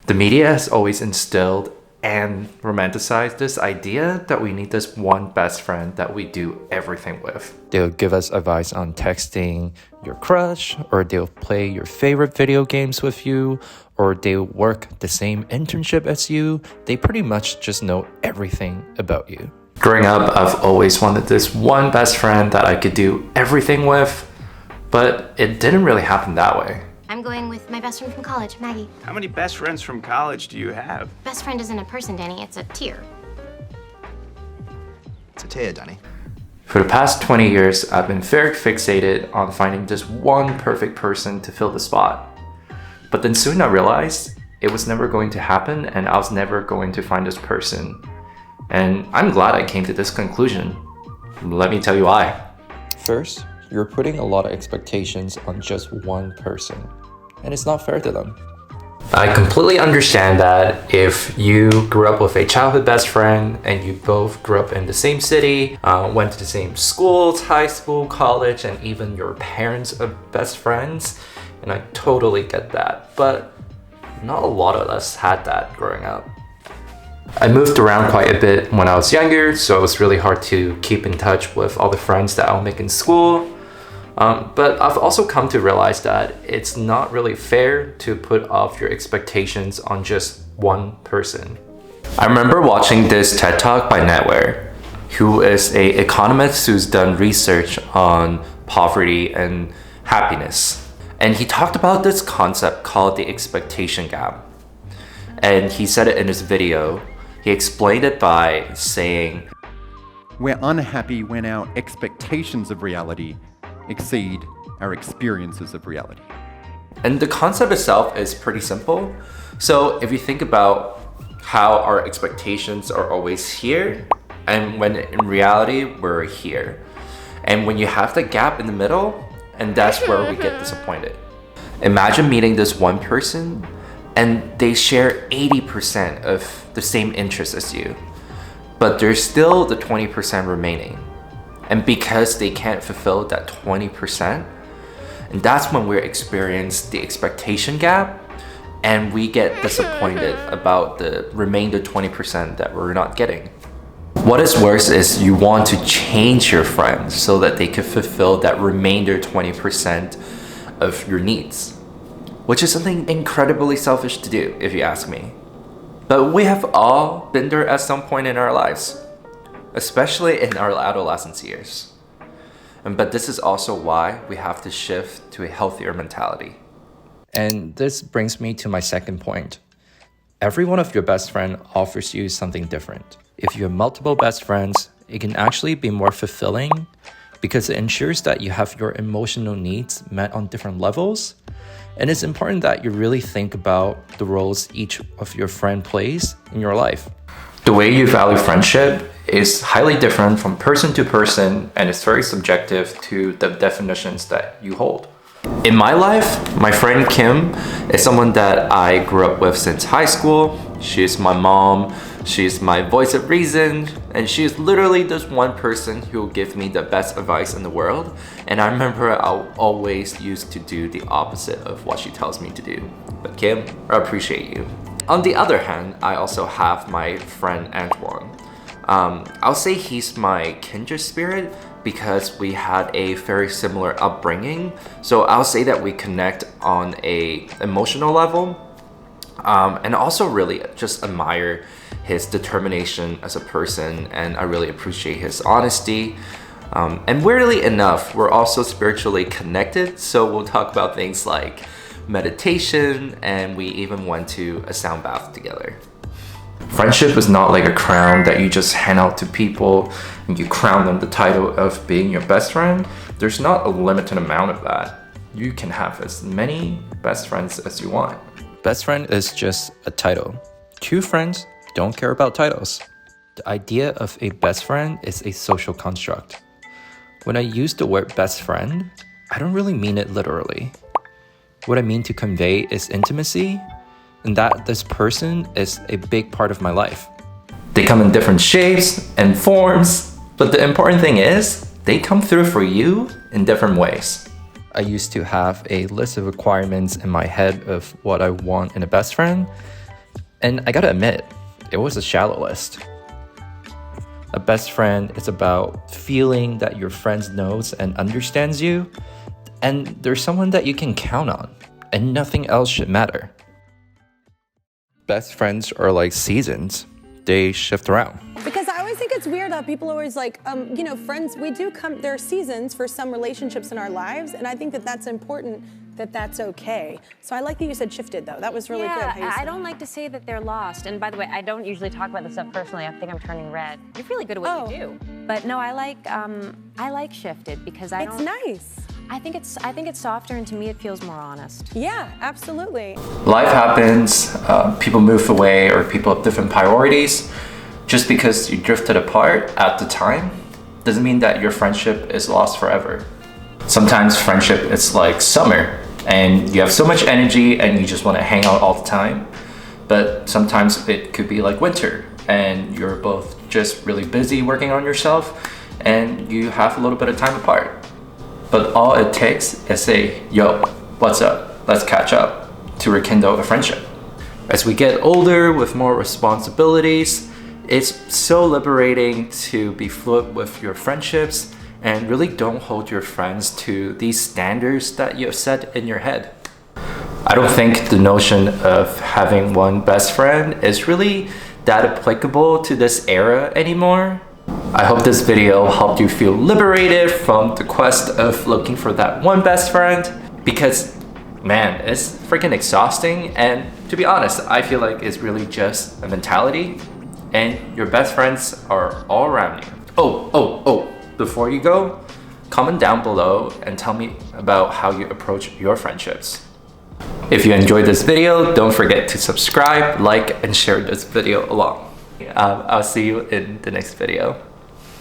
The media has always instilled and romanticized this idea that we need this one best friend that we do everything with. They'll give us advice on texting your crush, or they'll play your favorite video games with you, or they'll work the same internship as you. They pretty much just know everything about you. Growing up, I've always wanted this one best friend that I could do everything with, but it didn't really happen that way. I'm going with my best friend from college, Maggie. How many best friends from college do you have? Best friend isn't a person, Danny, it's a tier. It's a tier, Danny. For the past 20 years, I've been very fixated on finding this one perfect person to fill the spot. But then soon I realized it was never going to happen and I was never going to find this person. And I'm glad I came to this conclusion. Let me tell you why. First, you're putting a lot of expectations on just one person, and it's not fair to them. I completely understand that if you grew up with a childhood best friend and you both grew up in the same city, went to the same schools, high school, college, and even your parents are best friends, and I totally get that, but not a lot of us had that growing up. I moved around quite a bit when I was younger, so it was really hard to keep in touch with all the friends that I'll make in school. But I've also come to realize that it's not really fair to put off your expectations on just one person. I remember watching this TED Talk by Netware, who is an economist who's done research on poverty and happiness. And he talked about this concept called the expectation gap. And he said it in his video. He explained it by saying, "We're unhappy when our expectations of reality exceed our experiences of reality." And the concept itself is pretty simple. So if you think about how our expectations are always here, and when in reality we're here. And when you have the gap in the middle, and that's where we get disappointed. Imagine meeting this one person and they share 80% of the same interests as you, but there's still the 20% remaining. And because they can't fulfill that 20%, and that's when we experience the expectation gap and we get disappointed about the remainder 20% that we're not getting. What is worse is you want to change your friends so that they can fulfill that remainder 20% of your needs, which is something incredibly selfish to do, if you ask me. But we have all been there at some point in our lives, especially in our adolescence years. But this is also why we have to shift to a healthier mentality. And this brings me to my second point. Every one of your best friends offers you something different. If you have multiple best friends, it can actually be more fulfilling because it ensures that you have your emotional needs met on different levels. And it's important that you really think about the roles each of your friend plays in your life. The way you value friendship is highly different from person to person, and it's very subjective to the definitions that you hold. In my life, my friend Kim is someone that I grew up with since high school. She's my mom, she's my voice of reason, and she's literally this one person who will give me the best advice in the world. And I remember I always used to do the opposite of what she tells me to do. But Kim, I appreciate you. On the other hand, I also have my friend Antoine. I'll say he's my kindred spirit because we had a very similar upbringing. So I'll say that we connect on a emotional level, and also really just admire his determination as a person, and I really appreciate his honesty. And weirdly enough, we're also spiritually connected, so we'll talk about things like meditation, and we even went to a sound bath together. Friendship is not like a crown that you just hand out to people and you crown them the title of being your best friend. There's not a limited amount of that. You can have as many best friends as you want. Best friend is just a title. True friends don't care about titles. The idea of a best friend is a social construct. When I use the word best friend, I don't really mean it literally. What I mean to convey is intimacy, and that this person is a big part of my life. They come in different shapes and forms, but the important thing is they come through for you in different ways. I used to have a list of requirements in my head of what I want in a best friend, And I gotta admit, it was a shallow list. A best friend is about feeling that your friend knows and understands you, and there's someone that you can count on, and nothing else should matter. Best friends are like seasons. They shift around. Because I always think it's weird how people are always like, friends, there are seasons for some relationships in our lives, and I think that that's important, that that's okay. So I like that you said shifted, though. That was really good. How you Yeah, said I don't like to say that they're lost. And by the way, I don't usually talk about this stuff personally. I think I'm turning red. You're really good at what you do. But no, I like shifted because I don't. It's nice. I think it's softer, and to me, it feels more honest. Yeah, absolutely. Life happens, people move away, or people have different priorities. Just because you drifted apart at the time doesn't mean that your friendship is lost forever. Sometimes friendship is like summer, and you have so much energy and you just want to hang out all the time. But sometimes it could be like winter, and you're both just really busy working on yourself, and you have a little bit of time apart. But all it takes is say, yo, what's up? Let's catch up, to rekindle a friendship. As we get older with more responsibilities, it's so liberating to be fluid with your friendships and really don't hold your friends to these standards that you've set in your head. I don't think the notion of having one best friend is really that applicable to this era anymore. I hope this video helped you feel liberated from the quest of looking for that one best friend, because man, it's freaking exhausting, and to be honest, I feel like it's really just a mentality, and your best friends are all around you. Oh, before you go, comment down below and tell me about how you approach your friendships. If you enjoyed this video, don't forget to subscribe, like, and share this video along. I'll see you in the next video.